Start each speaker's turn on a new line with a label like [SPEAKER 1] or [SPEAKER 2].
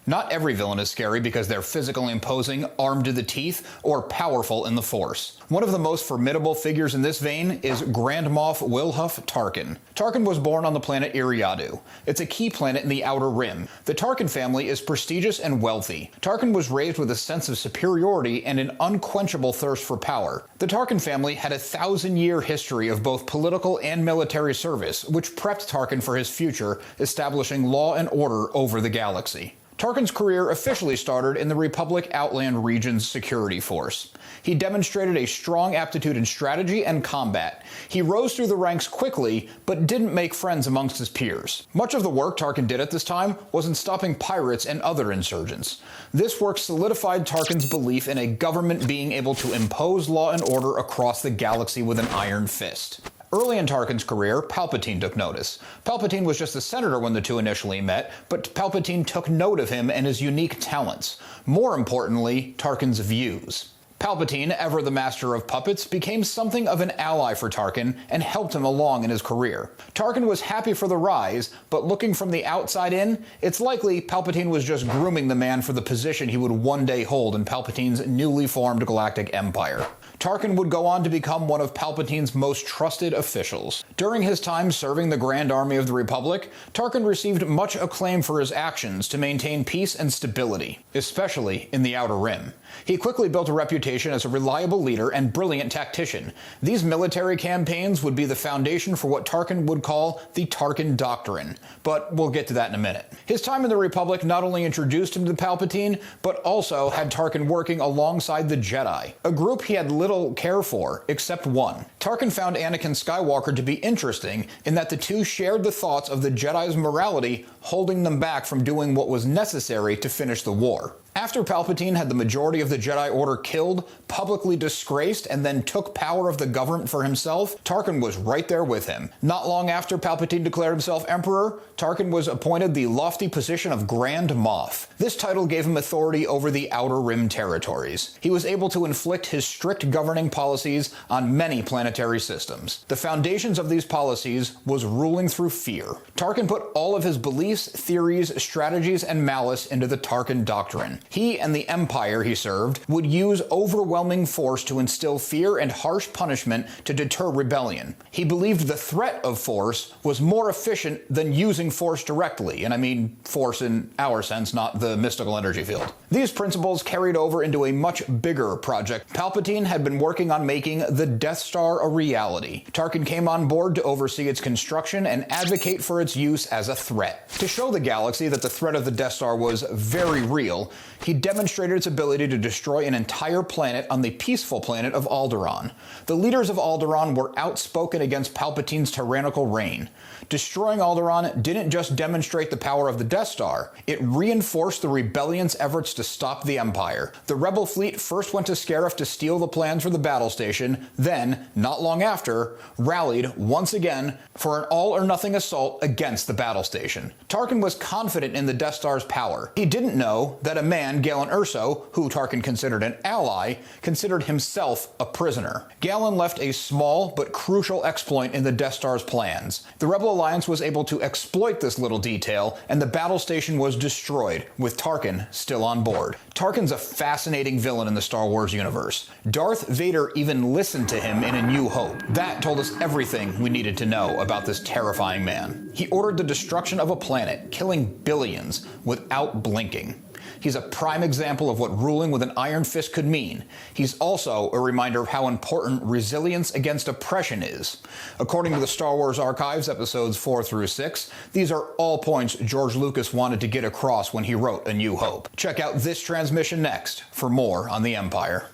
[SPEAKER 1] Not every villain is scary because they're physically imposing, armed to the teeth, or powerful in the Force. One of the most formidable figures in this vein is Grand Moff Wilhuff Tarkin. Tarkin was born on the planet Eriadu. It's a key planet in the Outer Rim. The Tarkin family is prestigious and wealthy. Tarkin was raised with a sense of superiority and an unquenchable thirst for power. The Tarkin family had a 1,000-year history of both political and military service, which prepped Tarkin for his future, establishing law and order over the galaxy. Tarkin's career officially started in the Republic Outland region's security force. He demonstrated a strong aptitude in strategy and combat. He rose through the ranks quickly, but didn't make friends amongst his peers. Much of the work Tarkin did at this time was in stopping pirates and other insurgents. This work solidified Tarkin's belief in a government being able to impose law and order across the galaxy with an iron fist. Early in Tarkin's career, Palpatine took notice. Palpatine was just a senator when the two initially met, but Palpatine took note of him and his unique talents. More importantly, Tarkin's views. Palpatine, ever the master of puppets, became something of an ally for Tarkin and helped him along in his career. Tarkin was happy for the rise, but looking from the outside in, it's likely Palpatine was just grooming the man for the position he would one day hold in Palpatine's newly formed Galactic Empire. Tarkin would go on to become one of Palpatine's most trusted officials. During his time serving the Grand Army of the Republic, Tarkin received much acclaim for his actions to maintain peace and stability, especially in the Outer Rim. He quickly built a reputation as a reliable leader and brilliant tactician. These military campaigns would be the foundation for what Tarkin would call the Tarkin Doctrine, but we'll get to that in a minute. His time in the Republic not only introduced him to Palpatine, but also had Tarkin working alongside the Jedi, a group he had little care for, except one. Tarkin found Anakin Skywalker to be interesting in that the two shared the thoughts of the Jedi's morality, holding them back from doing what was necessary to finish the war. After Palpatine had the majority of the Jedi Order killed, publicly disgraced, and then took power of the government for himself, Tarkin was right there with him. Not long after Palpatine declared himself Emperor, Tarkin was appointed the lofty position of Grand Moff. This title gave him authority over the Outer Rim territories. He was able to inflict his strict governing policies on many planetary systems. The foundations of these policies was ruling through fear. Tarkin put all of his beliefs, theories, strategies, and malice into the Tarkin Doctrine. He and the Empire he served would use overwhelming force to instill fear and harsh punishment to deter rebellion. He believed the threat of force was more efficient than using force directly, and I mean force in our sense, not the mystical energy field. These principles carried over into a much bigger project. Palpatine had been working on making the Death Star a reality. Tarkin came on board to oversee its construction and advocate for its use as a threat. To show the galaxy that the threat of the Death Star was very real, he demonstrated its ability to destroy an entire planet on the peaceful planet of Alderaan. The leaders of Alderaan were outspoken against Palpatine's tyrannical reign. Destroying Alderaan didn't just demonstrate the power of the Death Star, it reinforced the rebellion's efforts to stop the Empire. The Rebel fleet first went to Scarif to steal the plans for the battle station, then, not long after, rallied once again for an all-or-nothing assault against the battle station. Tarkin was confident in the Death Star's power. He didn't know that a man, Galen Erso, who Tarkin considered an ally, considered himself a prisoner. Galen left a small but crucial exploit in the Death Star's plans. The Rebel Alliance was able to exploit this little detail, and the battle station was destroyed, with Tarkin still on board. Tarkin's a fascinating villain in the Star Wars universe. Darth Vader even listened to him in A New Hope. That told us everything we needed to know about this terrifying man. He ordered the destruction of a planet, killing billions, without blinking. He's a prime example of what ruling with an iron fist could mean. He's also a reminder of how important resilience against oppression is. According to the Star Wars Archives, episodes 4 through 6, these are all points George Lucas wanted to get across when he wrote A New Hope. Check out this transmission next for more on the Empire.